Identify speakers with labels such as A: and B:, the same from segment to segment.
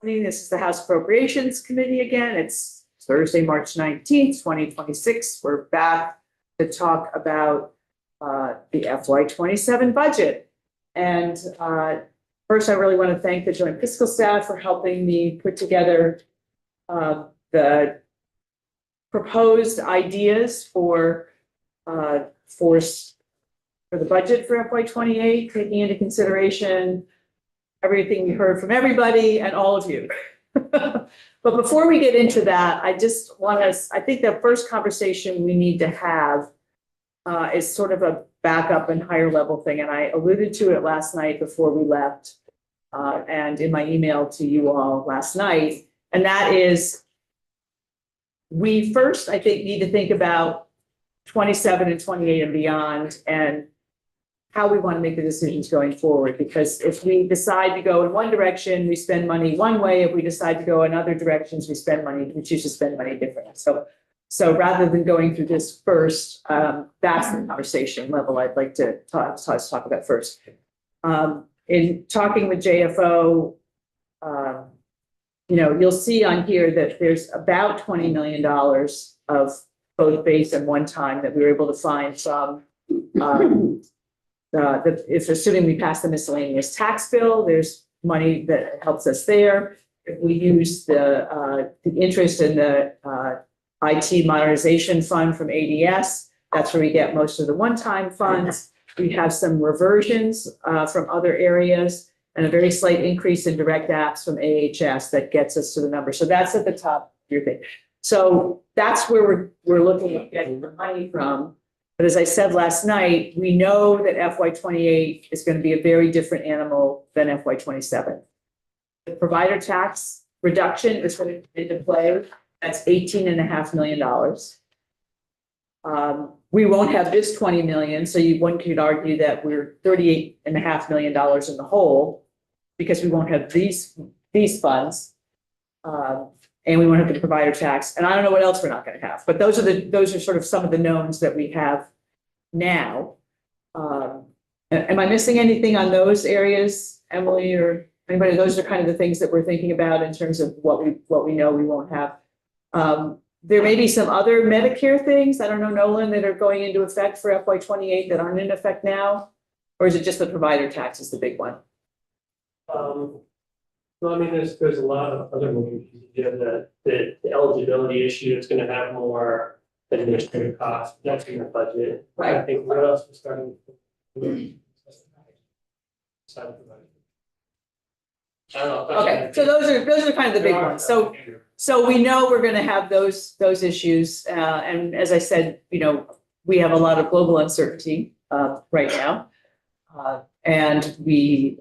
A: This is the House Appropriations Committee again. It's Thursday, March 19th, 2026. We're back to talk about the FY27 budget. And first, I really want to thank the Joint Fiscal Staff for helping me put together the proposed ideas for the budget for FY28, taking into consideration everything we heard from everybody and all of you. But before we get into that, I just want to, I think the first conversation we need to have is sort of a backup and higher level thing. And I alluded to it last night before we left and in my email to you all last night. And that is, we first, I think, need to think about 27 and 28 and beyond and how we want to make the decisions going forward. Because if we decide to go in one direction, we spend money one way. If we decide to go in other directions, we choose to spend money differently. So rather than going through this first, that's the conversation level I'd like to talk about first. In talking with JFO, you'll see on here that there's about $20 million of both base and one time that we were able to find from if assuming we pass the miscellaneous tax bill, there's money that helps us there. If we use the interest in the IT modernization fund from ADS, that's where we get most of the one-time funds. We have some reversions from other areas and a very slight increase in direct apps from AHS that gets us to the number. So that's at the top of your thing. So that's where we're looking at getting the money from. But as I said last night, we know that FY28 is going to be a very different animal than FY27. The provider tax reduction is going to come into play. That's $18.5 million. We won't have this 20 million, so one could argue that we're $38.5 million in the hole because we won't have these funds, and we won't have the provider tax. And I don't know what else we're not going to have, but those are sort of some of the knowns that we have now. Am I missing anything on those areas, Emily, or anybody? Those are kind of the things that we're thinking about in terms of what we know we won't have. There may be some other Medicare things, I don't know, Nolan, that are going into effect for FY28 that aren't in effect now, or is it just the provider tax is the big one?
B: Well, I mean, there's a lot of other moving pieces. You have the eligibility issue is going to have more administrative costs. That's in the budget.
A: Right.
B: I think what else we're starting with? I don't know.
A: Okay, so those are kind of the big ones. So we know we're going to have those issues, and as I said, we have a lot of global uncertainty right now, and we.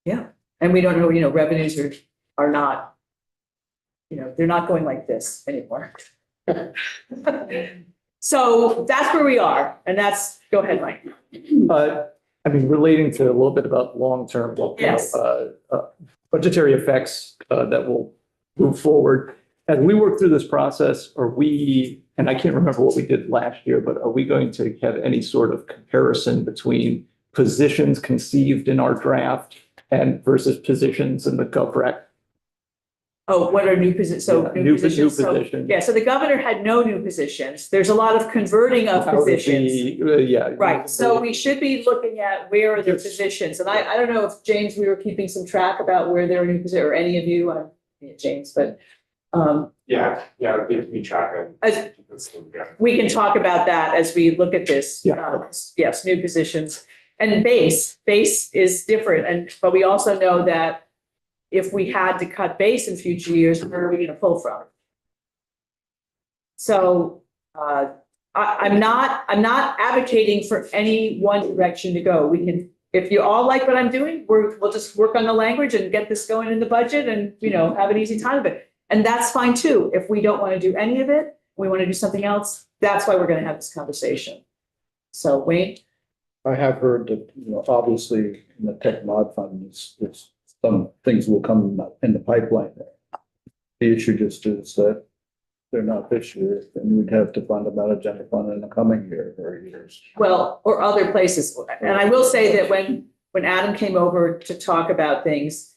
A: Yeah, and we don't know, revenues are not, they're not going like this anymore. So that's where we are, and go ahead, Mike.
C: I mean, relating to a little bit about long-term
A: Yes.
C: Budgetary effects that will move forward. As we work through this process, and I can't remember what we did last year, but are we going to have any sort of comparison between positions conceived in our draft and versus positions in the GovRec?
A: Oh, what are new positions? So
C: Yeah,
A: new
C: new
A: positions.
C: positions.
A: So the governor had no new positions. There's a lot of converting of positions.
C: Yeah.
A: Right. So we should be looking at where are the positions. And I don't know if, James, we were keeping some track about where there are new positions, or any of you, James, but.
D: Yeah, we track it.
A: We can talk about that as we look at this.
C: Yeah.
A: Yes, new positions. And base is different. But we also know that if we had to cut base in future years, where are we going to pull from? So I'm not advocating for any one direction to go. We can, if you all like what I'm doing, we'll just work on the language and get this going in the budget and, have an easy time of it. And that's fine too. If we don't want to do any of it, we want to do something else. That's why we're going to have this conversation. So Wayne?
E: I have heard that, obviously in the tech mod fund, it's some things will come in the pipeline there. The issue just is that they're not this year, then we'd have to fund them out of general fund in the coming year or years.
A: Well, or other places. And I will say that when when Adam came over to talk about things,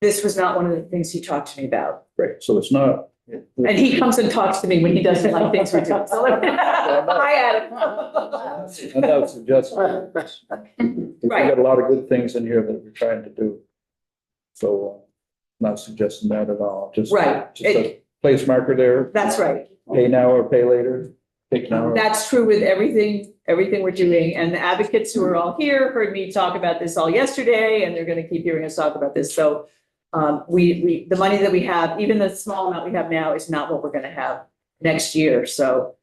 A: this was not one of the things he talked to me about.
E: Right, so it's not.
A: And he comes and talks to me when he doesn't like things we're doing. So, hi, Adam.
E: I'm not suggesting. We've
A: Right.
E: got a lot of good things in here that we're trying to do. So, not suggesting that at all, just.
A: Right.
E: Just a place marker there,
A: That's right.
E: pay now or pay later, take now.
A: That's true with everything we're doing. And the advocates who are all here heard me talk about this all yesterday, and they're going to keep hearing us talk about this. So the money that we have, even the small amount we have now, is not what we're going to have next year. So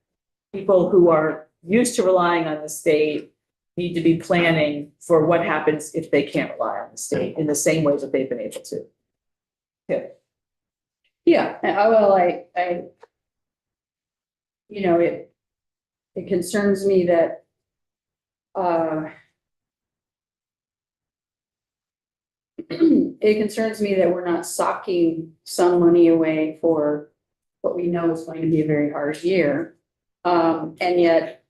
A: people who are used to relying on the state need to be planning for what happens if they can't rely on the state in the same way that they've been able to. Yeah.
F: Yeah, well, I, you know, it concerns me that, it concerns me that we're not socking some money away for what we know is going to be a very hard year. And yet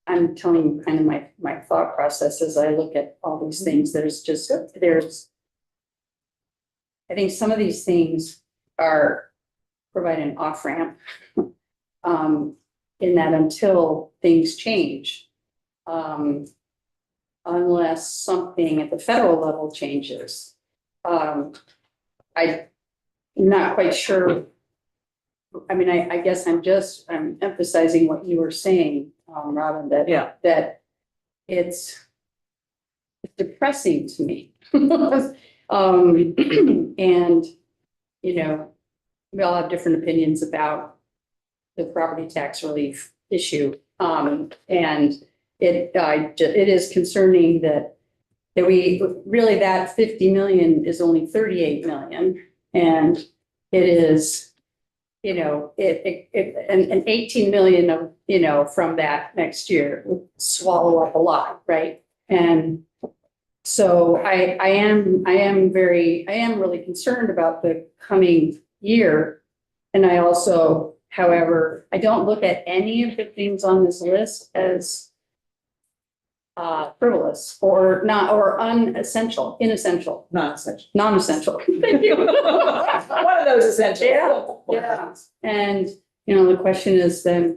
F: I'm telling you kind of my thought process as I look at all these things. I think some of these things provide an off-ramp in that until things change, unless something at the federal level changes. I'm not quite sure. I mean, I guess I'm emphasizing what you were saying, Robin, that it's depressing to me. And, you know, we all have different opinions about the property tax relief issue. And it is concerning that we really, that 50 million is only 38 million. And it is, you know, and 18 million of, you know, from that next year would swallow up a lot, right? And so I am really concerned about the coming year. And I also, however, I don't look at any of the things on this list as frivolous or inessential. Non-essential. Thank you.
A: One of those essential.
F: Yeah. And, you know, the question is then,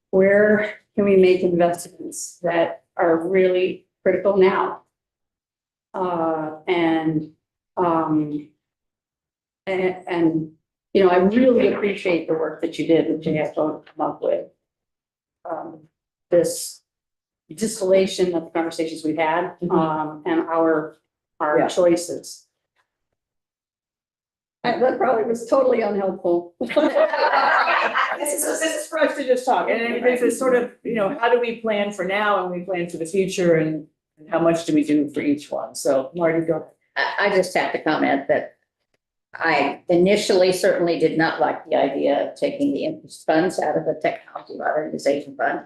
F: where can we make investments that are really critical now? And you know, I really appreciate the work that you did with JFO to come up with this distillation of the conversations we've had, and our
A: Yeah.
F: choices. That probably was totally unhelpful.
A: This is for us to just talk, and I mean, there's this sort of, you know, how do we plan for now and we plan for the future, and how much do we do for each one? So Marty, go ahead.
G: I just have to comment that I initially certainly did not like the idea of taking the interest funds out of the technology modernization fund,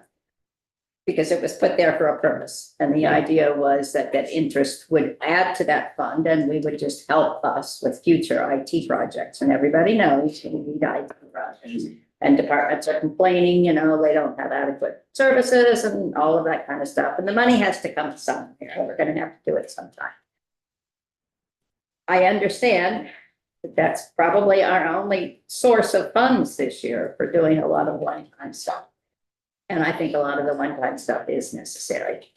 G: because it was put there for a purpose. And the idea was that interest would add to that fund and we would just help us with future IT projects. And everybody knows we need IT projects. And departments are complaining, you know, they don't have adequate services and all of that kind of stuff. And the money has to come somewhere. We're going to have to do it sometime. I understand that that's probably our only source of funds this year for doing a lot of one-time stuff. And I think a lot of the one-time stuff is necessary.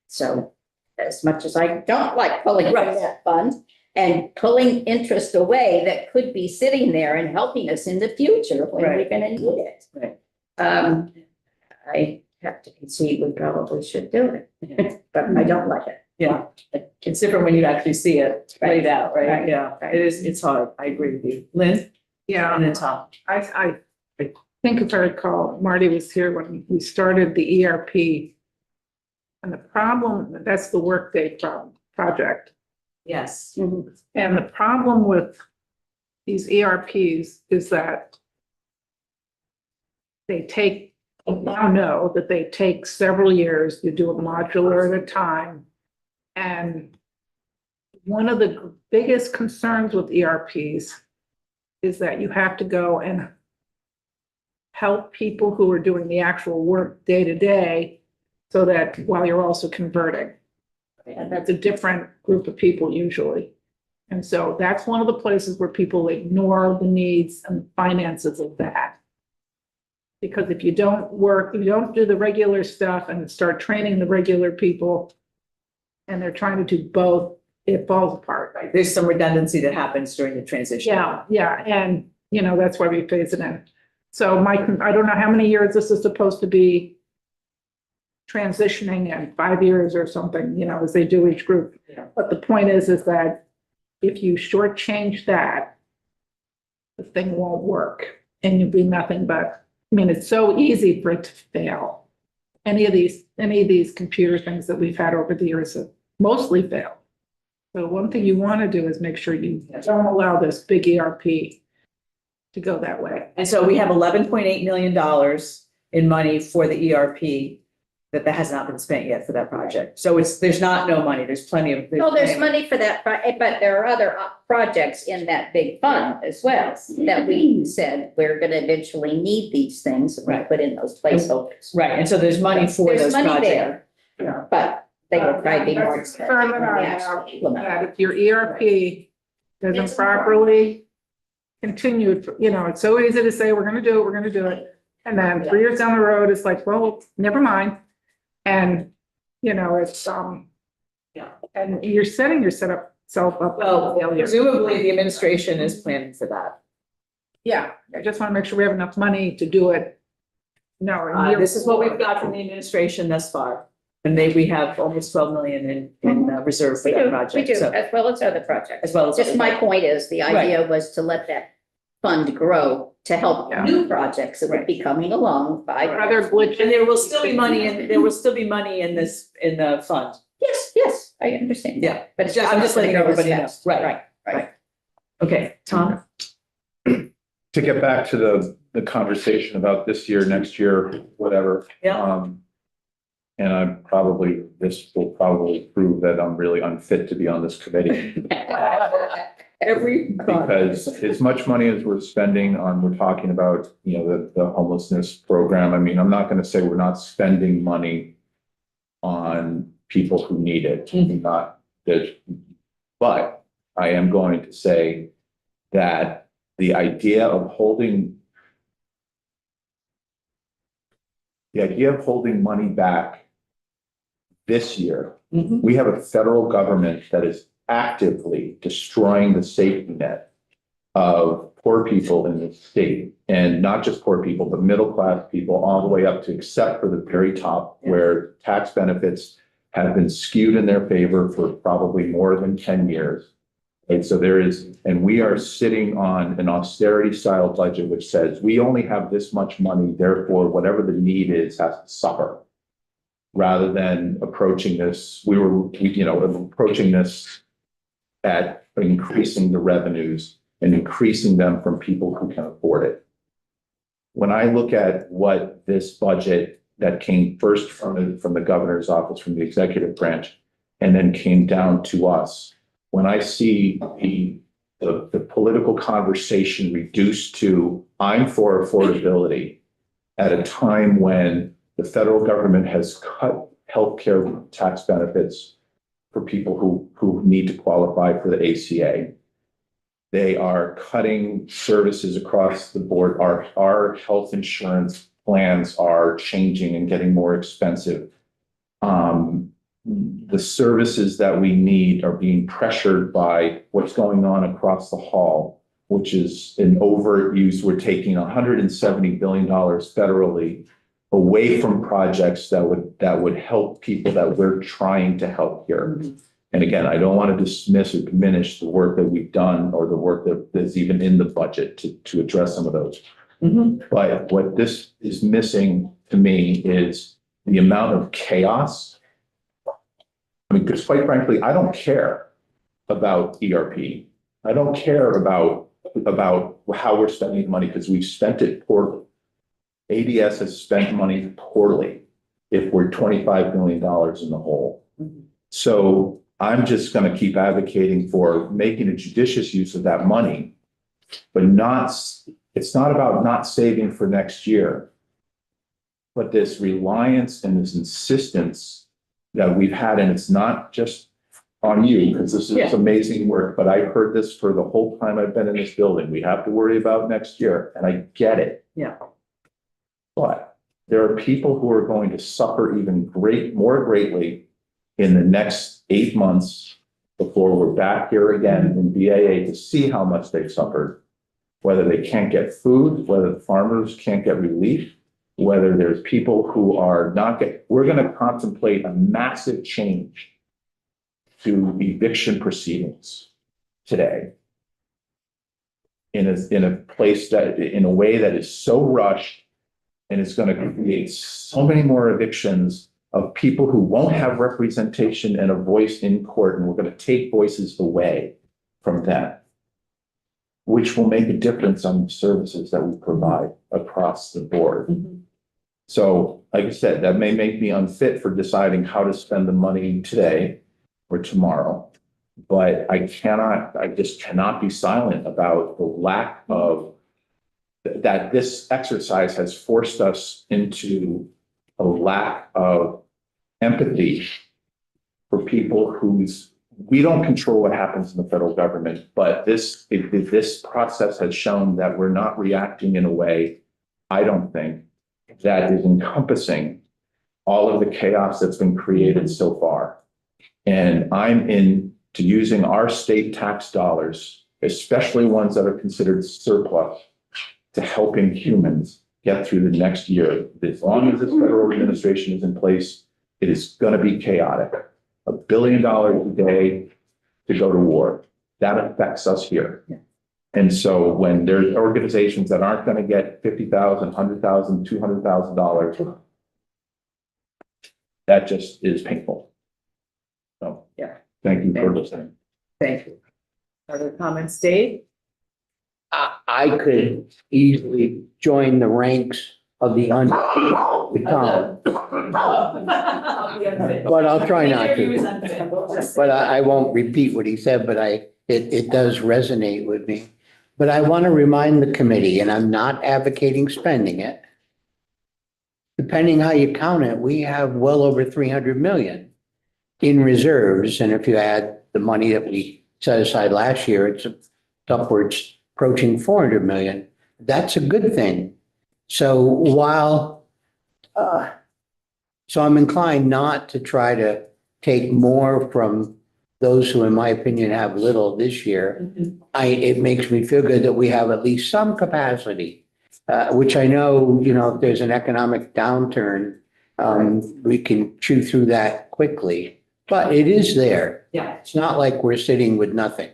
G: So as much as I don't like pulling from that fund and pulling interest away that could be sitting there and helping us in the future when we're going to need it.
A: Right.
G: I have to concede we probably should do it, but I don't like it.
A: Yeah, it's different when you actually see it played out, right?
G: Right.
A: Yeah,
G: Right.
A: it's hard. I agree with you. Lynn?
H: Yeah,
A: And then Tom.
H: I think if I recall, Marty was here when we started the ERP. And the problem, that's the Workday project.
A: Yes.
H: And the problem with these ERPs is that I now know that they take several years to do a modular at a time. And one of the biggest concerns with ERPs is that you have to go and help people who are doing the actual work day to day So that while you're also converting. And that's a different group of people usually. And so that's one of the places where people ignore the needs and finances of that. Because if you don't work, if you don't do the regular stuff and start training the regular people, and they're trying to do both, it falls apart.
A: Right, there's some redundancy that happens during the transition.
H: Yeah, and, that's why we phase it in. So I don't know how many years this is supposed to be transitioning in, 5 years or something, as they do each group.
A: Yeah.
H: But the point is that if you shortchange that, the thing won't work and you'll be nothing but, it's so easy for it to fail. Any of these computer things that we've had over the years have mostly failed. So one thing you want to do is make sure you don't allow this big ERP to go that way.
A: And so we have $11.8 million in money for the ERP that has not been spent yet for that project. So there's no money, there's plenty of.
G: No, there's money for that, but there are other projects in that big fund as well, that we said we're gonna eventually need these things, and we
A: Right.
G: put in those placeholders.
A: Right, and so there's money for
G: There's
A: those
G: money
A: projects.
G: there, but they will probably be more
H: That's the
G: expensive.
H: concern that
G: when
H: I
G: we
H: have,
G: actually implement.
H: that if your ERP doesn't properly continue, it's so easy to say, we're gonna do it. And then 3 years down the road, it's like, well, never mind. And, it's,
A: Yeah.
H: and you're setting yourself up.
A: Well,
H: for failure.
A: presumably the administration is planning for that.
H: Yeah, I just want to make sure we have enough money to do it. No. in year
A: This is what we've
H: four.
A: got from the administration thus far. And we have almost 12 million in reserve for
G: We
A: that
G: do,
A: project.
G: we do,
A: So,
G: as well as other projects.
A: as well as.
G: Just my point is, the idea was to let that fund grow to help
H: Yeah.
G: new projects that would be coming along by.
H: Other glitches.
A: And there will still be money in the fund.
G: Yes, I understand.
A: Yeah.
G: But it's
A: I'm just letting
G: not gonna grow as
A: everybody know.
G: fast.
A: Right.
G: Right.
A: Okay, Tom?
I: To get back to the conversation about this year, next year, whatever.
A: Yeah.
I: And this will probably prove that I'm really unfit to be on this committee. Because as much money as we're spending we're talking about, the homelessness program. I'm not going to say we're not spending money on people who need it.
A: Mhm.
I: Not that, but I am going to say that the idea of holding money back this year,
A: Mhm.
I: we have a federal government that is actively destroying the safety net of poor people in the state. And not just poor people, but middle-class people all the way up to, except for the very top, where tax benefits have been skewed in their favor for probably more than 10 years. And so and we are sitting on an austerity style budget, which says we only have this much money, therefore whatever the need is has to suffer. Rather than approaching this, approaching this at increasing the revenues and increasing them from people who can afford it. When I look at what this budget that came first from the governor's office, from the executive branch, and then came down to us, when I see the political conversation reduced to, I'm for affordability at a time when the federal government has cut healthcare tax benefits for people who need to qualify for the ACA. They are cutting services across the board. Our health insurance plans are changing and getting more expensive. The services that we need are being pressured by what's going on across the hall, which is an overuse. We're taking $170 billion federally away from projects that would help people that we're trying to help here.
A: Mhm.
I: And again, I don't want to dismiss or diminish the work that we've done or the work that's even in the budget to address some of those.
A: Mhm.
I: But what this is missing to me is the amount of chaos. Because quite frankly, I don't care about ERP. I don't care about how we're spending money because we've spent it poorly. ADS has spent money poorly if we're $25 million in the hole.
A: Mhm.
I: So I'm just going to keep advocating for making a judicious use of that money, but it's not about not saving for next year. but this reliance and this insistence that we've had, and it's not just on you, because this
A: Yeah.
I: is amazing work, but I've heard this for the whole time I've been in this building. We have to worry about next year, and I get it.
A: Yeah.
I: But there are people who are going to suffer even more greatly in the next 8 months before we're back here again in BAA to see how much they've suffered. Whether they can't get food, whether the farmers can't get relief, whether there's people who are not we're going to contemplate a massive change to eviction proceedings today. In a place that, in a way that is so rushed, and it's going to create so many more evictions of people who won't have representation and a voice in court, and we're going to take voices away from them, which will make a difference on the services that we provide across the board.
A: Mhm.
I: So, like I said, that may make me unfit for deciding how to spend the money today or tomorrow. But I just cannot be silent about the lack of that this exercise has forced us into a lack of empathy for people we don't control what happens in the federal government, but this process has shown that we're not reacting in a way, I don't think, that is encompassing all of the chaos that's been created so far. And I'm into using our state tax dollars, especially ones that are considered surplus, to helping humans get through the next year. As long as this federal administration is in place, it is going to be chaotic. $1 billion a day to go to war. That affects us here.
A: Yeah.
I: And so when there's organizations that aren't going to get $50,000, $100,000, $200,000, that just is painful. So,
A: Yeah.
I: Thank you for listening.
A: Thank you. Other comments, Dave?
J: I could easily join the ranks of the but I'll try not to. But I won't repeat what he said, but it does resonate with me. But I want to remind the committee, and I'm not advocating spending it. Depending how you count it, we have well over 300 million in reserves. And if you add the money that we set aside last year, it's upwards approaching 400 million. That's a good thing. So so I'm inclined not to try to take more from those who, in my opinion, have little this year. It makes me feel good that we have at least some capacity, which I know, if there's an economic downturn, we can chew through that quickly, but it is there.
A: Yeah.
J: It's not like we're sitting with nothing.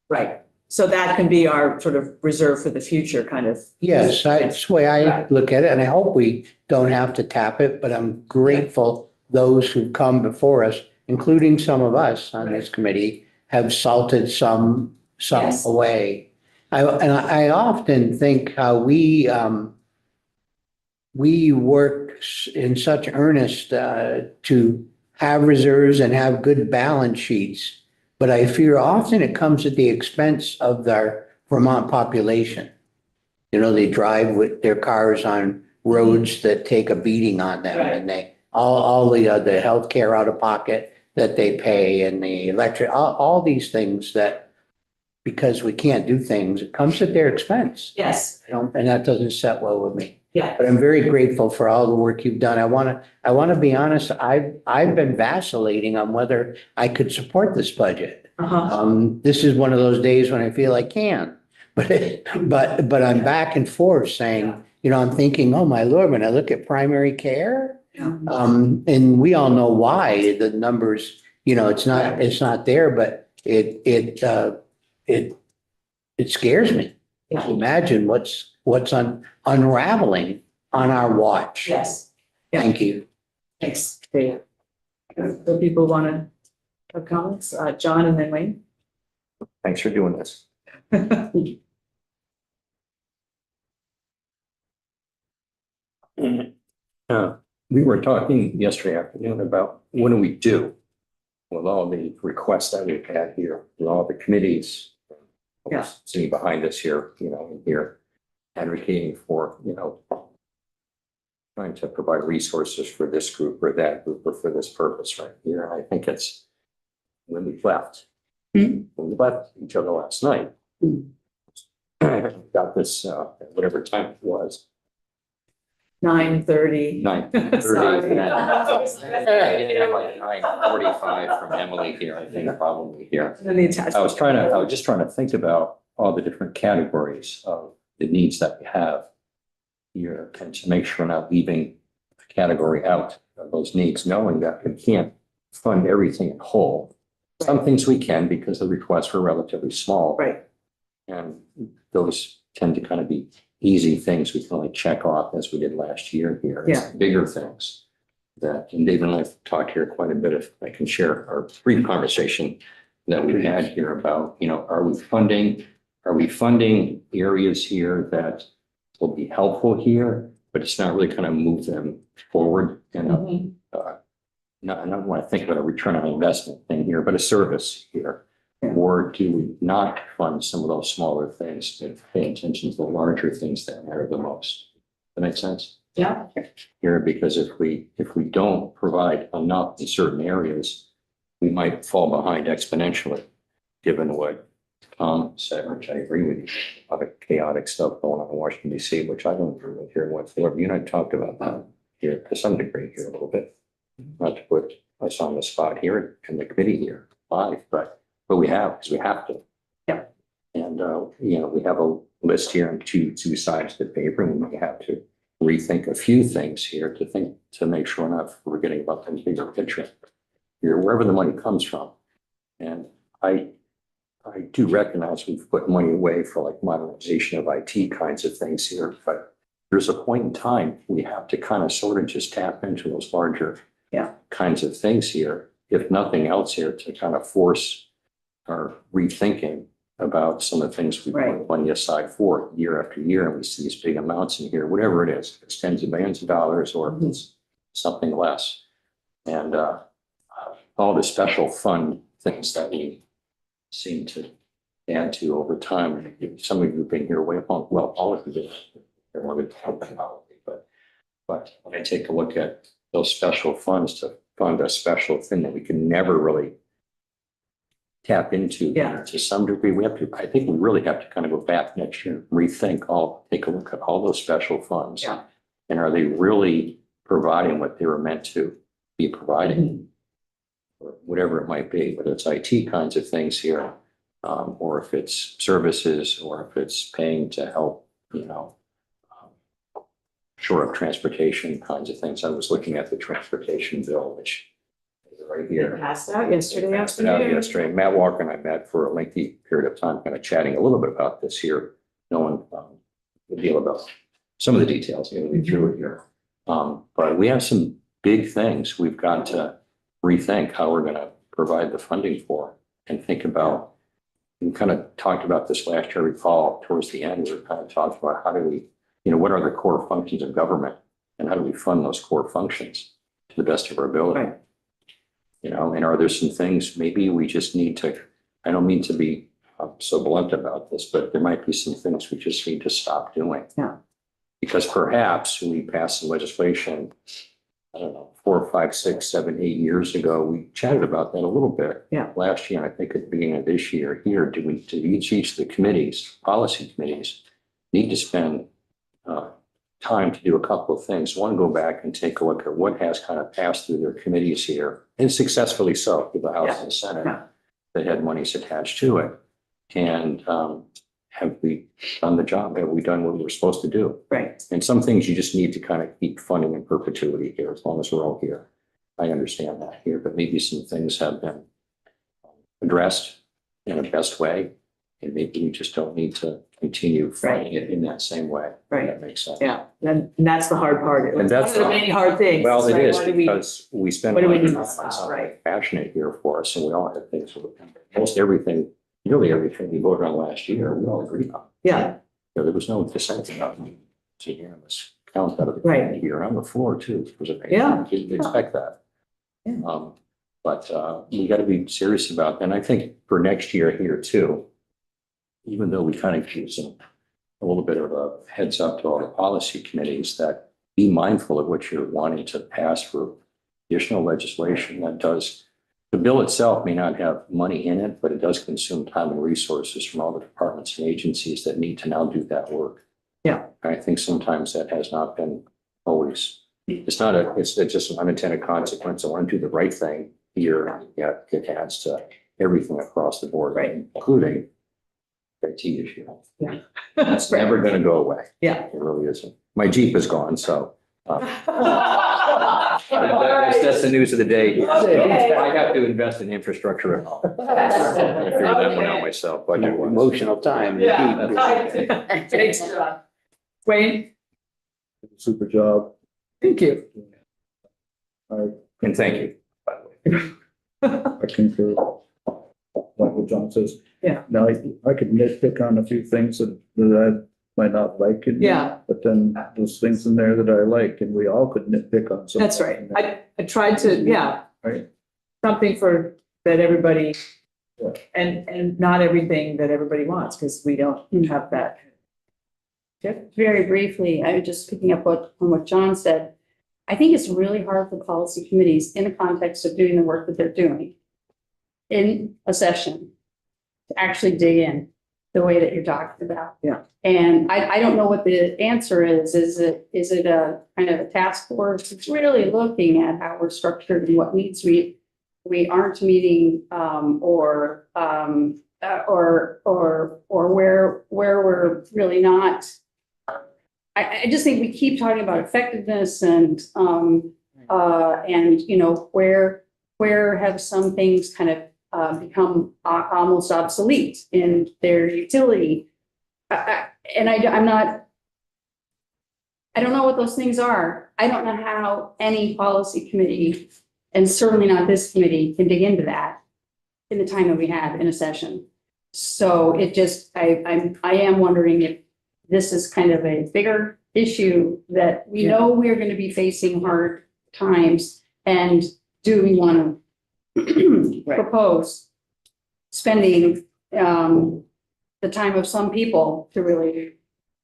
A: Right. So that can be our sort of reserve for the future kind of.
J: Yes, that's the way I look at it, and I hope we don't have to tap it, but I'm grateful those who've come before us, including some of us on this committee, have salted some
A: Yes.
J: away. I often think how we work in such earnest to have reserves and have good balance sheets. But I fear often it comes at the expense of our Vermont population. They drive with their cars on roads that take a beating on them,
A: Right.
J: and all the healthcare out of pocket that they pay, and the electric, all these things that, because we can't do things, it comes at their expense.
A: Yes.
J: And that doesn't set well with me.
A: Yeah.
J: But I'm very grateful for all the work you've done. I want to be honest, I've been vacillating on whether I could support this budget. This is one of those days when I feel I can, but I'm back and forth saying, I'm thinking, oh my Lord, when I look at primary care, and we all know why the numbers, it's not there, but it scares me.
A: Yeah.
J: Imagine what's unraveling on our watch.
A: Yes.
J: Thank you.
A: Thanks, Dave. Do people want to have comments? John and then Wayne?
D: Thanks for doing this. We were talking yesterday afternoon about what do we do with all the requests that we've had here, with all the committees.
A: Yeah.
D: Sitting behind us here, in here, advocating for, trying to provide resources for this group or that group or for this purpose right here. And I think it's when we left, when we left each other last night, got this, whatever time it was,
A: 9:30.
D: 9:30.
A: Sorry.
D: Like 9:45 from Emily here, I think probably here.
A: And the attachment.
D: I was just trying to think about all the different categories of the needs that we have here and to make sure we're not leaving a category out of those needs, knowing that we can't fund everything in whole. Some things we can because the requests were relatively small.
A: Right.
D: And those tend to kind of be easy things we can only check off as we did last year here. It's
A: Yeah.
D: bigger things that, and David and I have talked here quite a bit, if I can share our brief conversation that we've had here about, are we funding areas here that will be helpful here, but it's not really kind of move them forward and I don't want to think about a return on investment thing here, but a service here.
A: Yeah.
D: Or do we not fund some of those smaller things and pay attention to the larger things that matter the most? That makes sense?
A: Yeah.
D: Here, because if we don't provide enough in certain areas, we might fall behind exponentially, given what Tom said, which I agree with you. A lot of chaotic stuff going on in Washington DC, which I don't agree with here whatsoever. You and I talked about that here to some degree here a little bit. Not to put us on the spot here in the committee here live, but we have, because we have to.
A: Yeah.
D: And, we have a list here on two sides of the paper, and we have to rethink a few things here to make sure we're not forgetting about the bigger picture here, wherever the money comes from. And I do recognize we've put money away for like modernization of IT kinds of things here, but there's a point in time we have to kind of sort of just tap into those larger kinds of things here, if nothing else here, to kind of force our rethinking about some of the things we put money aside for year after year. And we see these big amounts in here, whatever it is, if it's tens of millions of dollars or if it's something less. And all the special fund things that we seem to add to over time. Some of you have been here way long, well, all of you have more than but when I take a look at those special funds to fund a special thing that we can never really tap into to some degree, I think we really have to kind of go back next year, take a look at all those special funds.
A: Yeah.
D: And are they really providing what they were meant to be providing? Or whatever it might be, whether it's IT kinds of things here, or if it's services, or if it's paying to help, shore up transportation kinds of things. I was looking at the transportation bill, which is right here.
A: Passed out yesterday
D: Passed it out
A: afternoon.
D: yesterday. Matt Walker and I met for a lengthy period of time, kind of chatting a little bit about this here, knowing the deal about some of the details, we through it here. But we have some big things we've got to rethink how we're going to provide the funding for, and think about, we kind of talked about this last year, recall towards the end, we kind of talked about how do we, what are the core functions of government and how do we fund those core functions to the best of our ability?
A: Right.
D: And are there some things maybe we just need to, I don't mean to be so blunt about this, but there might be some things we just need to stop doing.
A: Yeah.
D: Because perhaps we passed some legislation, I don't know, 4, 5, 6, 7, 8 years ago. We chatted about that a little bit.
A: Yeah.
D: Last year, and I think at the beginning of this year here, do each of the committees, policy committees, need to spend time to do a couple of things. One, go back and take a look at what has kind of passed through their committees here, and successfully so, through the House and the Senate, that had monies attached to it. And have we done the job? Have we done what we were supposed to do?
A: Right.
D: And some things you just need to kind of keep funding in perpetuity here, as long as we're all here. I understand that here, but maybe some things have been addressed in a best way. And maybe we just don't need to continue funding it in that same way.
A: Right.
D: That makes sense.
A: Yeah, and that's the hard part.
D: And that's
A: one of the many hard things.
D: Well, it
A: right?
D: is,
A: What do we-
D: because we spend
A: what
D: a
A: do we
D: lot of
A: need
D: time
A: to
D: on
A: stop,
D: something
A: right?
D: passionate here for us, and we all have things, most everything, nearly everything we voted on last year, we all agreed on.
A: Yeah,
D: There was no dissent about it. It's a unanimous count out of the
A: Right.
D: committee here on the floor too. It was amazing.
A: Yeah.
D: Didn't expect that.
A: Yeah.
D: But we got to be serious about that. And I think for next year here too, even though we kind of give some a little bit of a heads up to all the policy committees that be mindful of what you're wanting to pass for additional legislation that does, the bill itself may not have money in it, but it does consume time and resources from all the departments and agencies that need to now do that work.
A: Yeah.
D: I think sometimes that has not been always, it's just an unintended consequence. I want to do the right thing here, yet it adds to everything across the board,
A: Right.
D: including IT issue.
A: Yeah.
D: It's never going to go away.
A: Yeah.
D: It really isn't. My Jeep is gone, so. That's the news of the day.
A: Okay.
D: I have to invest in infrastructure at home. I figured that one out myself, budget wise.
J: Emotional time.
A: Yeah. Thanks, John. Wayne?
E: Super job.
A: Thank you.
D: And thank you, by the way.
E: I concur. Like what John says.
A: Yeah.
E: Now, I could nitpick on a few things that I might not like.
A: Yeah.
E: But then there's things in there that I like, and we all could nitpick on some.
A: That's right. I tried to, yeah.
E: Right.
A: Something for, that everybody,
E: Yeah.
A: and not everything that everybody wants, because we don't have that.
F: Very briefly, I was just picking up on what John said. I think it's really hard for policy committees in the context of doing the work that they're doing in a session to actually dig in the way that you're talking about.
A: Yeah.
F: And I don't know what the answer is. Is it a kind of a task force? It's really looking at how we're structured and what needs we aren't meeting, or where we're really not. I just think we keep talking about effectiveness and you know, where have some things kind of become almost obsolete in their utility. I don't know what those things are. I don't know how any policy committee, and certainly not this committee, can dig into that in the time that we have in a session. So it just, I am wondering if this is kind of a bigger issue that we know we're going to be facing hard times, and do we want to propose spending the time of some people to really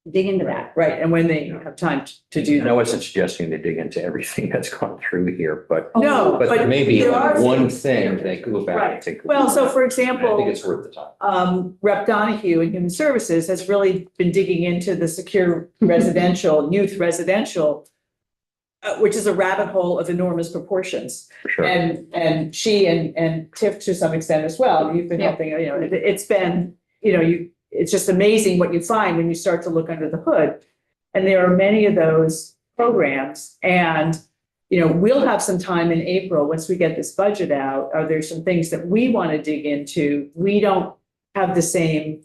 F: dig into that?
A: Right, and when they have time to do
D: I
A: that.
D: wasn't suggesting they dig into everything that's gone through here, but
A: No, but
D: maybe
A: there are
D: one
A: things-
D: thing they go back
A: Right.
D: and take.
A: Well, so for
D: I
A: example,
D: think it's worth the time.
A: Rep Donahue in Human Services has really been digging into the secure residential, youth residential, which is a rabbit hole of enormous proportions.
D: For sure.
A: And she and Tiff to some extent as well, you've been
F: Yeah.
A: helping, you know, it's been, you know, it's just amazing what you find when you start to look under the hood. And there are many of those programs, and, you know, we'll have some time in April, once we get this budget out, are there some things that we want to dig into? We don't have the same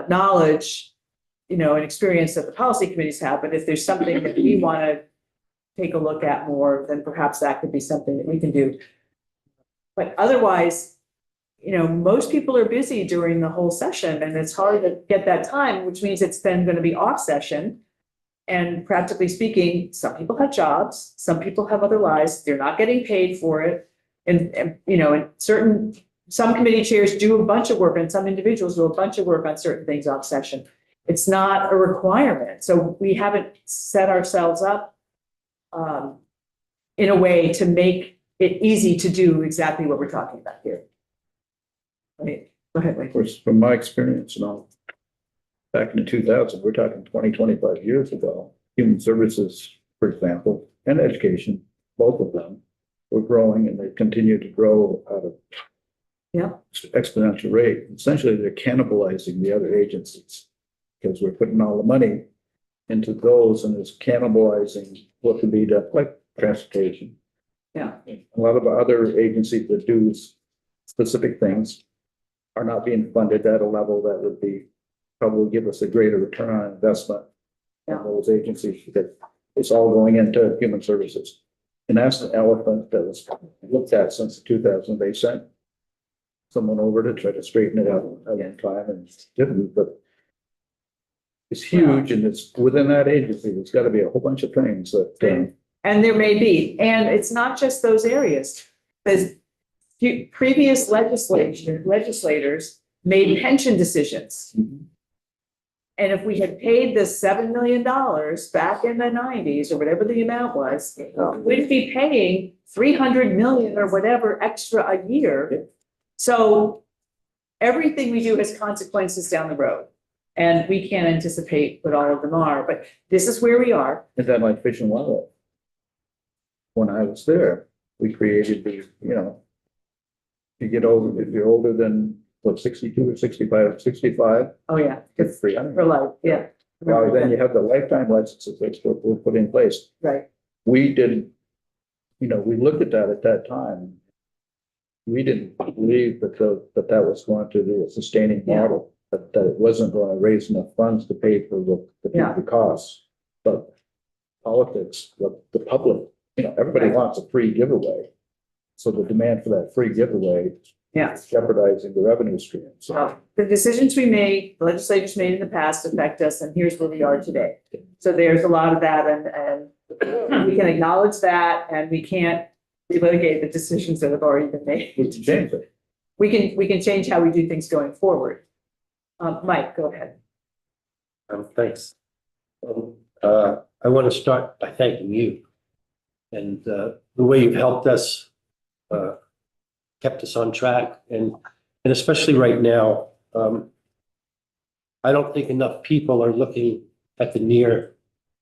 A: knowledge, you know, and experience that the policy committees have, but if there's something that we want to take a look at more, then perhaps that could be something that we can do. But otherwise, you know, most people are busy during the whole session, and it's hard to get that time, which means it's then going to be off session. And practically speaking, some people have jobs, some people have other lives, they're not getting paid for it. And you know, and some committee chairs do a bunch of work, and some individuals do a bunch of work on certain things off session. It's not a requirement. So we haven't set ourselves up in a way to make it easy to do exactly what we're talking about here. Right, go ahead,
E: Of
A: Wayne.
E: course, from my experience, you know, back in 2000, we're talking 20, 25 years ago, human services, for example, and education, both of them were growing, and they continue to grow at an exponential rate. Essentially, they're cannibalizing the other agencies because we're putting all the money into those, and it's cannibalizing what could be done, like transportation.
A: Yeah.
E: A lot of other agencies that do specific things are not being funded at a level that would be probably give us a greater return on investment.
A: Yeah.
E: In those agencies, because it's all going into human services. And that's the elephant that was looked at since 2000. They sent someone over to try to straighten it out at one time, and didn't, but it's huge, and it's within that agency. There's got to be a whole bunch of things that,
A: And there may be, and it's not just those areas. Because previous legislators made pension decisions. And if we had paid this $7 million back in the nineties or whatever the amount was, we'd be paying 300 million or whatever extra a year. So everything we do has consequences down the road. And we can't anticipate what all of them are, but this is where we are.
E: Is that like Fish and Wildlife? When I was there, we created the, you get over, if you're older than, what, 62 or 65,
A: Oh, yeah,
E: it's free. I don't
A: for
E: know.
A: life, yeah.
E: Well, then you have the lifetime licenses which were put in place.
A: Right,
E: We didn't, we looked at that time. We didn't believe that that was going to be a sustaining
A: Yeah.
E: model, that it wasn't going to raise enough funds to pay for
A: Yeah.
E: the costs. But politics, the public, everybody
A: Right.
E: wants a free giveaway. So the demand for that free giveaway
A: yeah.
E: is jeopardizing the revenue stream. So
A: So the decisions we made, the legislators made in the past affect us, and here's where we are today. So there's a lot of that, and we can acknowledge that, and we can't relitigate the decisions that have already been made.
E: we can change it.
A: We can change how we do things going forward. Mike, go ahead.
K: Thanks. I want to start by thanking you and the way you've helped us, kept us on track, and especially right now, I don't think enough people are looking at the near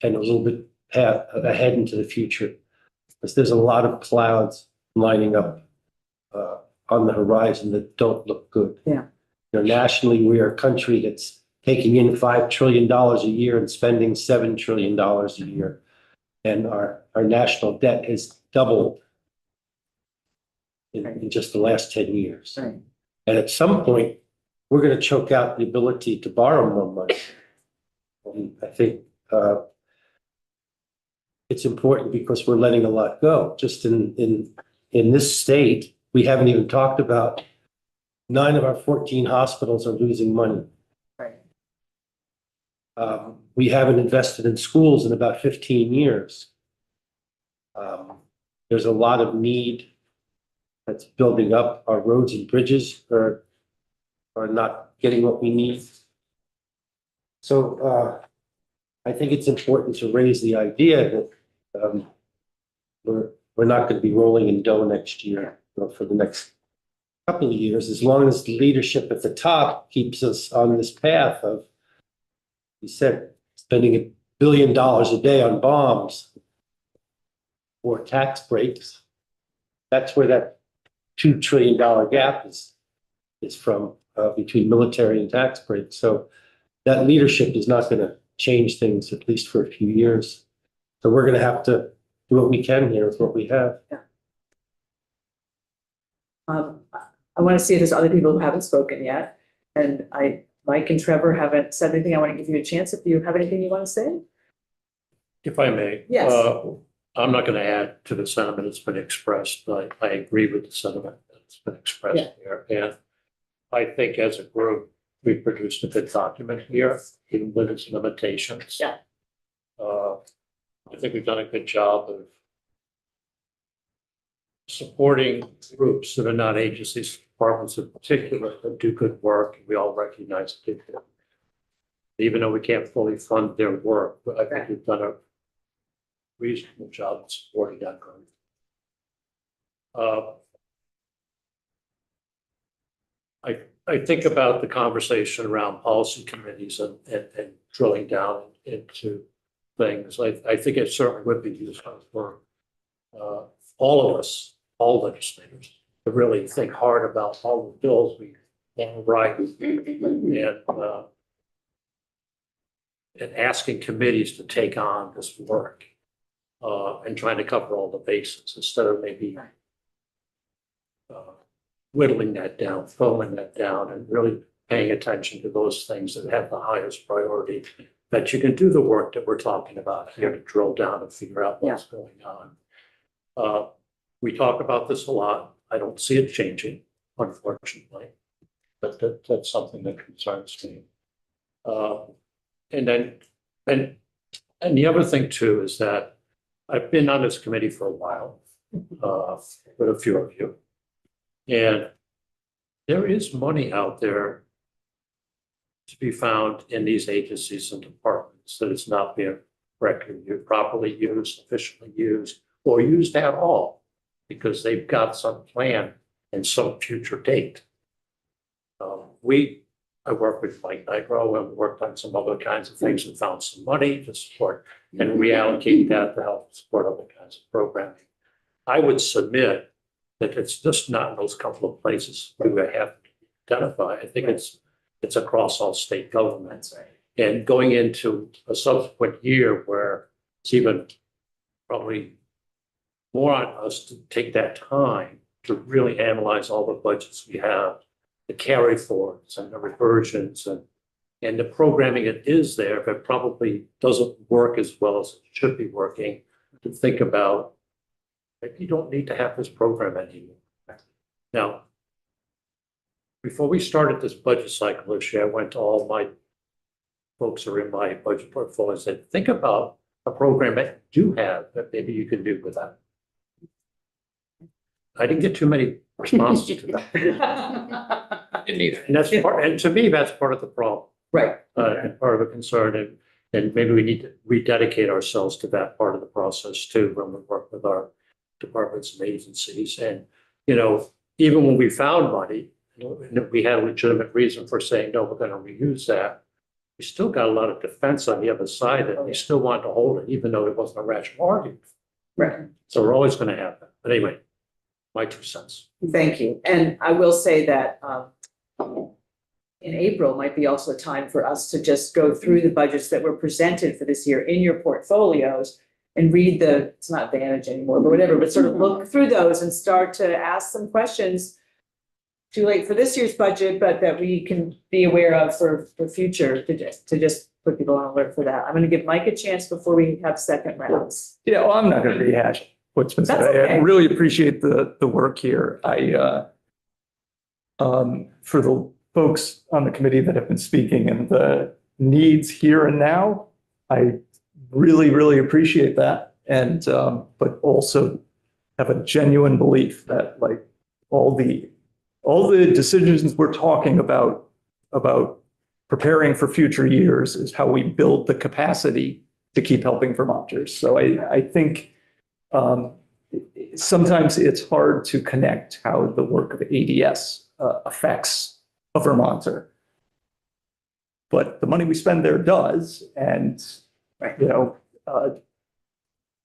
K: and a little bit ahead into the future, because there's a lot of clouds lining up on the horizon that don't look good.
A: Yeah.
K: Nationally, we are a country that's taking in $5 trillion a year and spending $7 trillion a year. And our national debt has doubled in just the last 10 years.
A: Right.
K: And at some point, we're going to choke out the ability to borrow more money. And I think it's important because we're letting a lot go. Just in this state, we haven't even talked about 9 of our 14 hospitals are losing money.
A: Right.
K: We haven't invested in schools in about 15 years. There's a lot of need that's building up. Our roads and bridges are not getting what we need. So I think it's important to raise the idea that we're not going to be rolling in dough next year, for the next couple of years, as long as the leadership at the top keeps us on this path of, you said, spending $1 billion a day on bombs or tax breaks. That's where that $2 trillion gap is from, between military and tax breaks. So that leadership is not going to change things, at least for a few years. So we're going to have to do what we can here with what we have.
A: I want to see if there's other people who haven't spoken yet. And Mike and Trevor haven't said anything. I want to give you a chance if you have anything you want to say.
L: If I may.
A: Yes.
L: I'm not going to add to the sentiment that's been expressed, but I agree with the sentiment that's been expressed here. And I think as a group, we produced a good document here, even with its limitations.
A: Yeah.
L: I think we've done a good job of supporting groups that are not agencies, departments in particular, that do good work. We all recognize it. Even though we can't fully fund their work, but I think we've done a reasonable job of supporting that group. I think about the conversation around policy committees and drilling down into things. I think it certainly would be useful for all of us, all legislators, to really think hard about all the bills we want to write and asking committees to take on this work and trying to cover all the bases instead of maybe whittling that down, throwing that down, and really paying attention to those things that have the highest priority, that you can do the work that we're talking about here to drill down and figure out what's going on. We talk about this a lot. I don't see it changing, unfortunately, but that's something that concerns me. And the other thing too is that I've been on this committee for a while, with a few of you. And there is money out there to be found in these agencies and departments, that it's not being properly used, efficiently used, or used at all, because they've got some plan and some future date. I worked with Mike Nigro and worked on some other kinds of things and found some money to support and reallocate that to help support other kinds of programming. I would submit that it's just not in those couple of places we have to identify. I think it's across all state governments.
A: Right.
L: And going into a subsequent year where it's even probably more on us to take that time to really analyze all the budgets we have, the carry forwards and the reversions and the programming that is there, but probably doesn't work as well as it should be working, to think about, maybe you don't need to have this program anymore. Now, before we started this budget cycle this year, I went to all my folks who are in my budget portfolio and said, think about a program that you do have that maybe you can do with that. I didn't get too many responses to that.
D: Didn't either.
L: And that's part, and to me, that's part of the problem.
A: Right.
L: And part of the concern, and maybe we need to rededicate ourselves to that part of the process too, when we work with our departments and agencies. And, you know, even when we found money, and we had a legitimate reason for saying, no, we're going to reuse that, we still got a lot of defense on the other side that we still want to hold it, even though it wasn't a rational argument.
A: Right.
L: So we're always going to have that. But anyway, my 2 cents.
A: Thank you. And I will say that in April might be also a time for us to just go through the budgets that were presented for this year in your portfolios and read it's not Vantage anymore, but whatever, but sort of look through those and start to ask some questions. Too late for this year's budget, but that we can be aware of for future, to just put people on alert for that. I'm going to give Mike a chance before we have second rounds.
C: Yeah, well, I'm not going to rehash what's been said.
A: That's okay.
C: I really appreciate the work here. For the folks on the committee that have been speaking and the needs here and now, I really, really appreciate that. And, but also have a genuine belief that like all the decisions we're talking about preparing for future years is how we build the capacity to keep helping Vermonters. So I think sometimes it's hard to connect how the work of ADS affects a Vermonter. But the money we spend there does, and you know,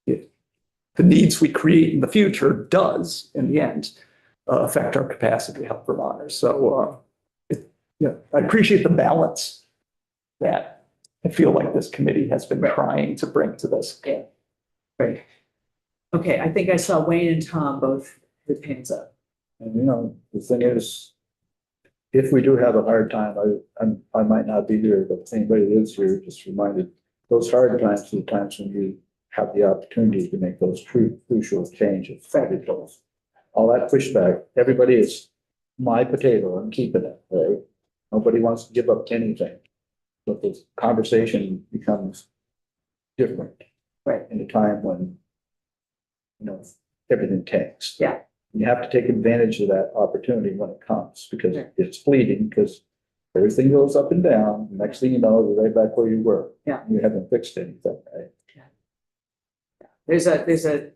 C: the needs we create in the future does, in the end, affect our capacity to help Vermonters. So, I appreciate the balance that I feel like this committee has been trying to bring to this.
A: Yeah. Great. Okay, I think I saw Wayne and Tom both with hands up.
E: And you know, the thing is, if we do have a hard time, I might not be here, but if anybody that is here, just reminded, those hard times are the times when you have the opportunity to make those crucial changes. All that pushback, everybody is my potato, I'm keeping it, right? Nobody wants to give up anything. But the conversation becomes different.
A: Right.
E: In a time when, you know, everything tanks.
A: Yeah.
E: You have to take advantage of that opportunity when it comes, because it's fleeting, because everything goes up and down. Next thing you know, you're right back where you were.
A: Yeah.
E: You haven't fixed anything, right?
A: There's a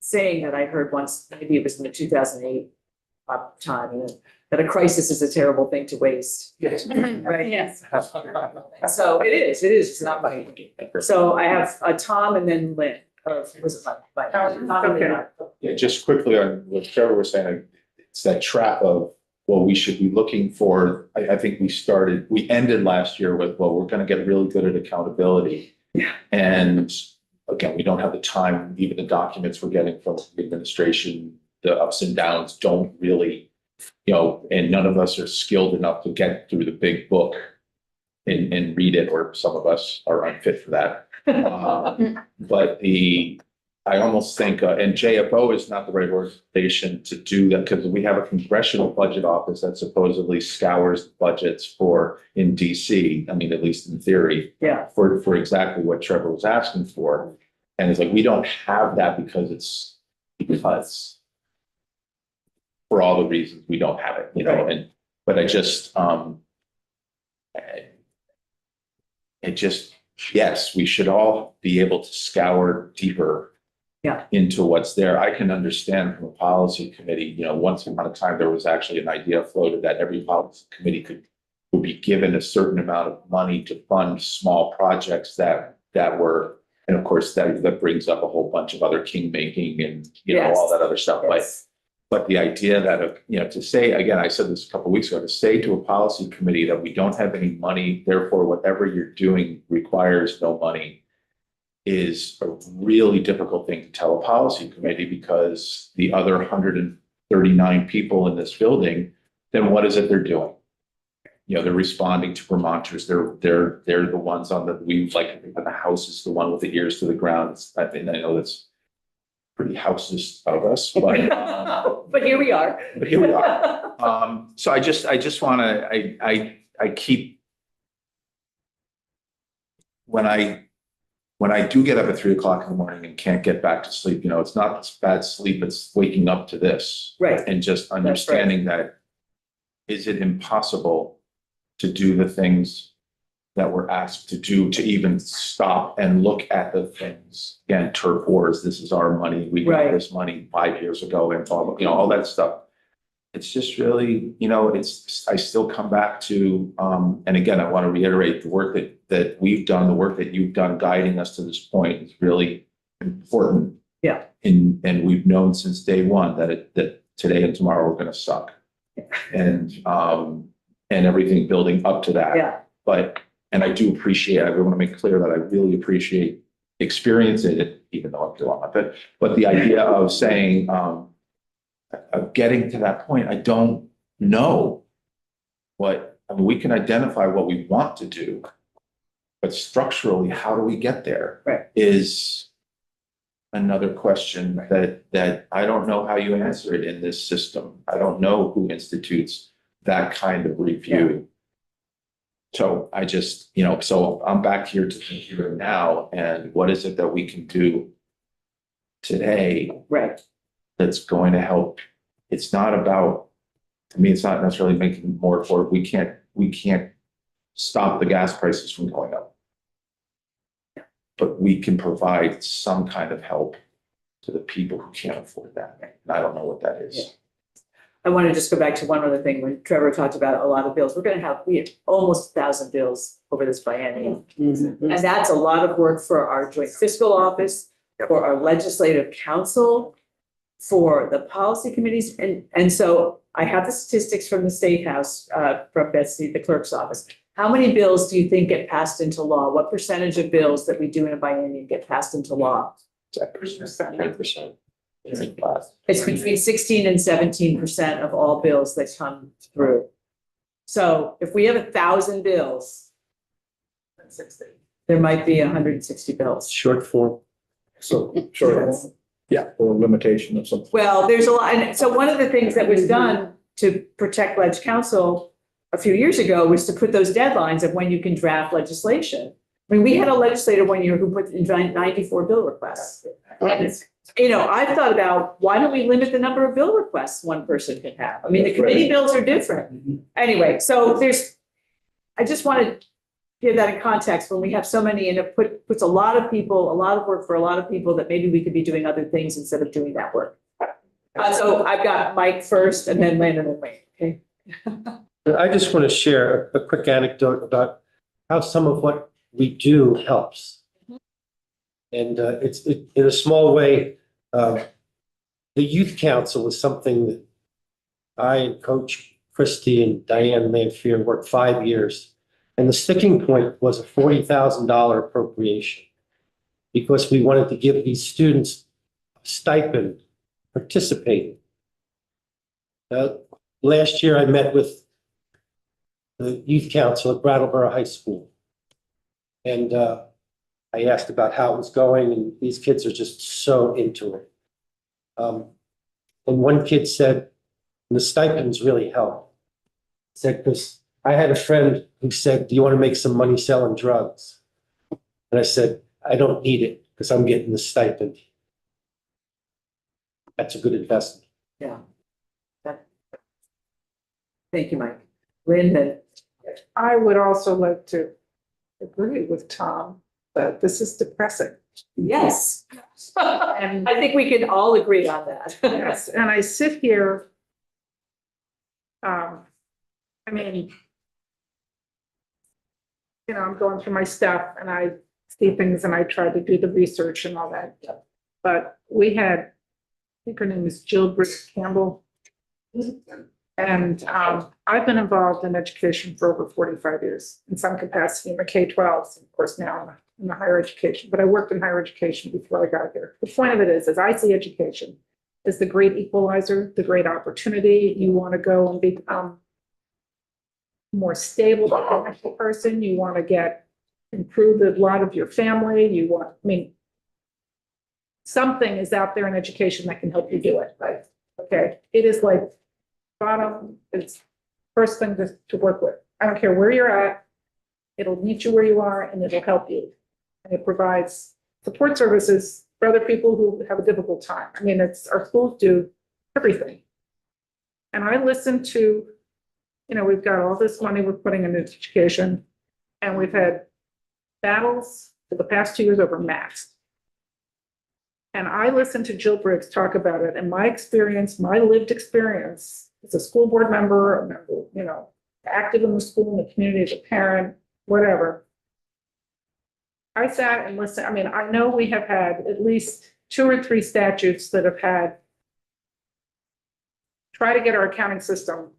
A: saying that I heard once, maybe it was in the 2008 time, that a crisis is a terrible thing to waste.
C: Yes.
A: Right?
F: Yes.
A: So it is, it's not my. So I have Tom and then Lynn, or was it my?
H: Okay.
I: Yeah, just quickly on what Trevor was saying, it's that trap of, well, we should be looking for, I think we ended last year with, well, we're gonna get really good at accountability.
A: Yeah.
I: And again, we don't have the time, even the documents we're getting from the administration, the ups and downs don't really, and none of us are skilled enough to get through the big book and read it, or some of us are unfit for that. But I almost think, and JFO is not the right organization to do that, because we have a congressional budget office that supposedly scours budgets in DC. I mean, at least in theory.
A: Yeah.
I: For exactly what Trevor was asking for. And it's like, we don't have that because for all the reasons we don't have it, but I just, And it just, yes, we should all be able to scour deeper into what's there. I can understand from a policy committee, once upon a time, there was actually an idea floated that every policy committee would be given a certain amount of money to fund small projects that were, and of course, that brings up a whole bunch of other king making and, all that other stuff. But the idea that, to say, again, I said this a couple of weeks ago, to say to a policy committee that we don't have any money, therefore whatever you're doing requires no money, is a really difficult thing to tell a policy committee, because the other 139 people in this building, then what is it they're doing? They're responding to Vermonters. They're the ones on the house is the one with the ears to the ground. I know that's pretty houses of us, but
A: but here we are.
I: So I just want to, I keep, when I do get up at 3 o'clock in the morning and can't get back to sleep, it's not bad sleep, it's waking up to this.
A: Right.
I: And just understanding that, is it impossible to do the things that we're asked to do, to even stop and look at the things? Again, turf wars, this is our money, we got this money 5 years ago, and all that stuff. It's just really, I still come back to, and again, I want to reiterate the work that we've done, the work that you've done guiding us to this point is really important.
A: Yeah.
I: And we've known since day one that today and tomorrow we're going to suck. And everything building up to that.
A: Yeah.
I: And I do appreciate, I want to make clear that I really appreciate experiencing it, even though I'm still on it. But the idea of saying, of getting to that point, I don't know we can identify what we want to do, but structurally, how do we get there?
A: Right.
I: Is another question that I don't know how you answer it in this system. I don't know who institutes that kind of review. So I just, so I'm back here to think here and now, and what is it that we can do today?
A: Right.
I: That's going to help. It's not about, to me, it's not necessarily making more affordable. We can't stop the gas prices from going up. But we can provide some kind of help to the people who can't afford that. And I don't know what that is.
A: Yeah. I want to just go back to one other thing. When Trevor talked about a lot of bills, we have almost 1,000 bills over this biennium.
F: Mm-hmm.
A: And that's a lot of work for our joint fiscal office, for our legislative council, for the policy committees. And so I have the statistics from the State House, from Betsy, the clerk's office. How many bills do you think get passed into law? What percentage of bills that we do in a biennium get passed into law?
D: 10%.
A: It's between 16 and 17% of all bills that come through. So if we have 1,000 bills, there might be 160 bills.
K: Short form.
E: So, sure.
A: Yes.
E: Or limitation of something.
A: Well, there's a lot. And so one of the things that was done to protect Ledge Council a few years ago was to put those deadlines of when you can draft legislation. I mean, we had a legislator one year who put in 94 bill requests. And I've thought about, why don't we limit the number of bill requests one person can have? I mean, the committee bills are different. Anyway, so I just want to give that in context when we have so many, and it puts a lot of work for a lot of people that maybe we could be doing other things instead of doing that work. So I've got Mike first and then Landon and Wayne, okay?
K: I just want to share a quick anecdote about how some of what we do helps. And it's in a small way, the youth council is something that I and Coach Christie and Diane Lanfear worked 5 years. And the sticking point was a $40,000 appropriation, because we wanted to give these students a stipend participating. Last year, I met with the youth council at Brattleboro High School. And I asked about how it was going, and these kids are just so into it. And one kid said, and the stipends really help. He said, because I had a friend who said, do you want to make some money selling drugs? And I said, I don't need it because I'm getting the stipend. That's a good investment.
A: Yeah. Thank you, Mike. Lyndon.
H: I would also like to agree with Tom that this is depressing.
A: Yes.
H: And
A: I think we can all agree on that.
H: yes, and I sit here. I mean, I'm going through my stuff and I see things and I try to do the research and all that. But we had, I think her name is Jill Britt Campbell. And I've been involved in education for over 45 years in some capacity in the K-12, of course, now in the higher education, but I worked in higher education before I got here. The point of it is I see education as the great equalizer, the great opportunity. You want to go and become more stable financial person. You want to improve the lot of your family. You want, I mean, something is out there in education that can help you do it, right? Okay, it is like bottom, it's first thing to work with. I don't care where you're at, it'll meet you where you are and it'll help you. And it provides support services for other people who have a difficult time. I mean, our schools do everything. And I listen to, we've got all this money we're putting into education, and we've had battles for the past 2 years over masks. And I listened to Jill Briggs talk about it, and my experience, my lived experience as a school board member, a member, active in the school, in the community, as a parent, whatever. I sat and listened. I mean, I know we have had at least 2 or 3 statutes that have had try to get our accounting system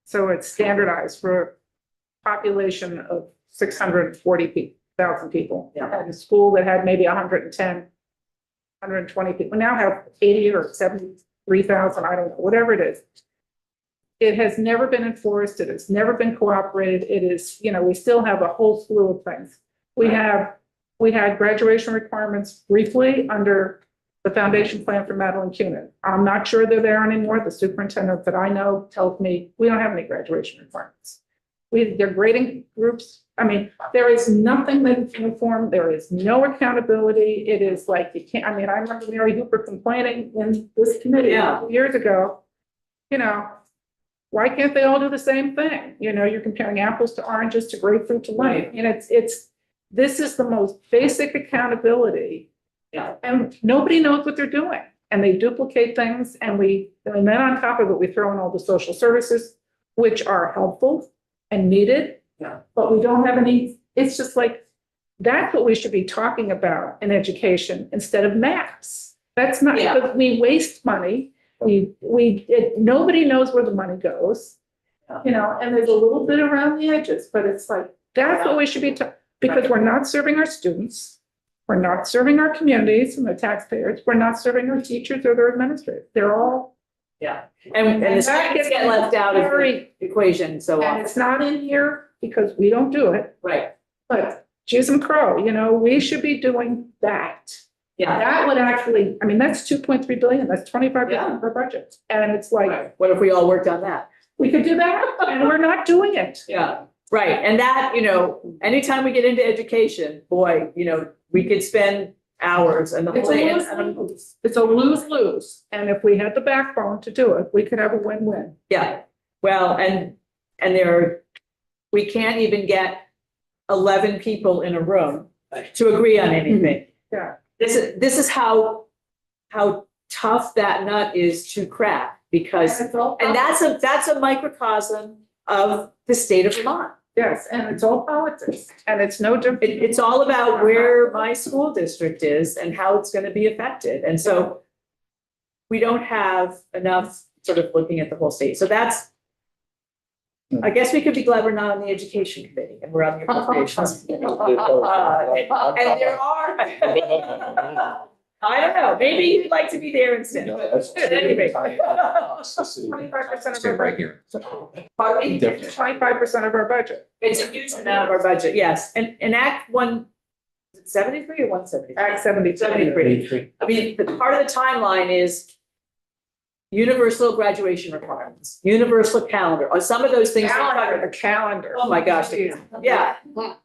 H: so it's standardized for a population of 640,000 people.
A: Yeah.
H: And a school that had maybe 110, 120 people. We now have 80 or 73,000, I don't know, whatever it is. It has never been enforced. It has never been cooperated. It is, we still have a whole slew of things. We had graduation requirements briefly under the foundation plan for Madeline Kunin. I'm not sure they're there anymore. The superintendent that I know tells me we don't have any graduation requirements. They're grading groups. I mean, there is nothing that's uniform. There is no accountability. It is like you can't. I mean, I remember Mary Hooper complaining in this committee years ago. Why can't they all do the same thing? You're comparing apples to oranges to grapefruit to lemon. And this is the most basic accountability.
A: Yeah.
H: And nobody knows what they're doing. And they duplicate things. And then on top of it, we throw in all the social services, which are helpful and needed.
A: Yeah.
H: But we don't have any, it's just like, that's what we should be talking about in education instead of maps. That's not, because we waste money. Nobody knows where the money goes, and there's a little bit around the edges, but it's like, that's what we should be talking, because we're not serving our students. We're not serving our communities and the taxpayers. We're not serving our teachers or their administrators. They're all.
A: Yeah. And the students get left out of the equation so often.
H: And it's not in here because we don't do it.
A: Right.
H: But geez and crow, we should be doing that.
A: Yeah.
H: That would actually, I mean, that's 2.3 billion. That's 25% of our budget. And it's like,
A: Right. What if we all worked on that?
H: we could do that and we're not doing it.
A: Yeah. Right. And that, anytime we get into education, boy, we could spend hours and the whole
H: It's a
A: day.
H: lose-lose. It's a lose-lose. And if we had the backbone to do it, we could have a win-win.
A: Yeah. Well, and we can't even get 11 people in a room to agree on anything.
H: Yeah.
A: This is how tough that nut is to crack, because, and that's a microcosm of the state of Vermont.
H: Yes, and it's all politics, and it's no different.
A: It's all about where my school district is and how it's going to be affected. And so we don't have enough sort of looking at the whole state. So I guess we could be glad we're not on the education committee and we're on the appropriations. And there are, I don't know, maybe you'd like to be there instead. But anyway.
H: 25% of
D: Stay
H: our
D: right
H: budget.
D: here.
H: 25% of our budget.
A: It's a huge amount of our budget, yes. And Act 173 or 173?
H: Act 70.
A: 73. I mean, the part of the timeline is universal graduation requirements, universal calendar, or some of those things.
H: The calendar.
A: Oh, my gosh. Yeah.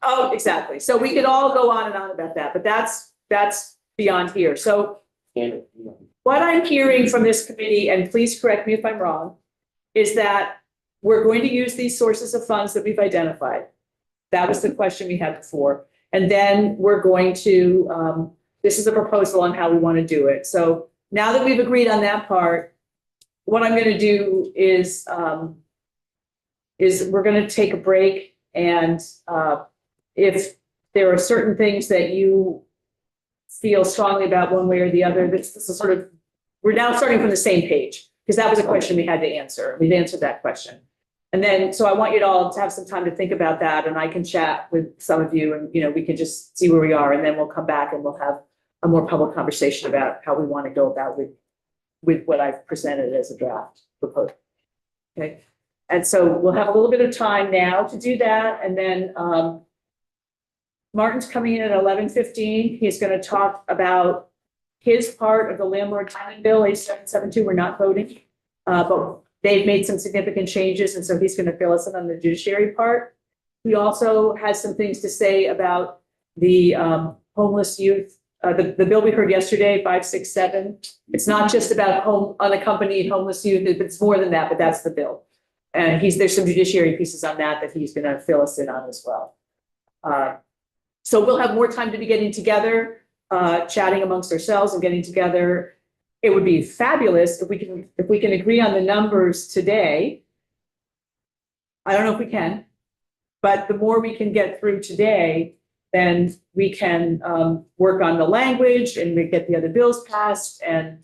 A: Oh, exactly. So we could all go on and on about that, but that's beyond here. So what I'm hearing from this committee, and please correct me if I'm wrong, is that we're going to use these sources of funds that we've identified. That was the question we had before. And then we're going to, this is a proposal on how we want to do it. So now that we've agreed on that part, what I'm going to do is we're going to take a break, and if there are certain things that you feel strongly about one way or the other, this is sort of, we're now starting from the same page, because that was a question we had to answer. We've answered that question. And then, so I want you all to have some time to think about that, and I can chat with some of you, and, we can just see where we are, and then we'll come back and we'll have a more public conversation about how we want to go about with what I've presented as a draft proposal. Okay. And so we'll have a little bit of time now to do that. And then Martin's coming in at 11:15. He's going to talk about his part of the landlord tenant bill, A772. We're not voting, but they've made some significant changes. And so he's going to fill us in on the judiciary part. He also has some things to say about the homeless youth. The bill we heard yesterday, 567. It's not just about unaccompanied homeless youth. It's more than that, but that's the bill. And there's some judiciary pieces on that he's going to fill us in on as well. So we'll have more time to be getting together, chatting amongst ourselves and getting together. It would be fabulous if we can agree on the numbers today. I don't know if we can, but the more we can get through today, then we can work on the language and we get the other bills passed and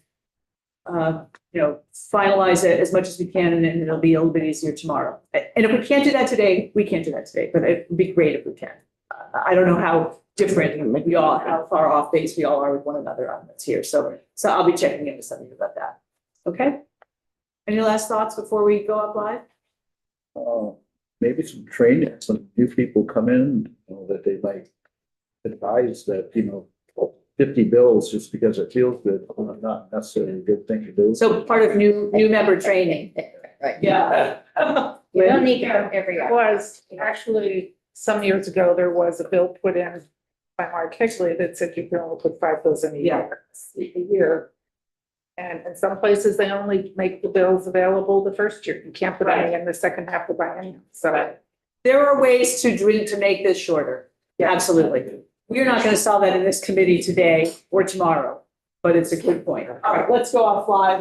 A: finalize it as much as we can, and then it'll be a little bit easier tomorrow. And if we can't do that today, we can't do that today, but it would be great if we can. I don't know how different how far off base we all are with one another on this here. So I'll be checking in with some of you about that. Okay. Any last thoughts before we go up live?
E: Maybe some training, some new people come in, that they might advise that, 50 bills just because it feels good, not necessarily a good thing to do.
A: So part of new member training.
G: Right.
A: Yeah.
G: You don't need to come every year.
H: Was actually, some years ago, there was a bill put in by Mark Hickley that said you can only put 5 bills in a year. And in some places, they only make the bills available the first year. You can't put any in the second half of the biennium. So
A: there are ways to make this shorter. Yeah, absolutely. We're not going to solve that in this committee today or tomorrow, but it's a good point. All right, let's go off live.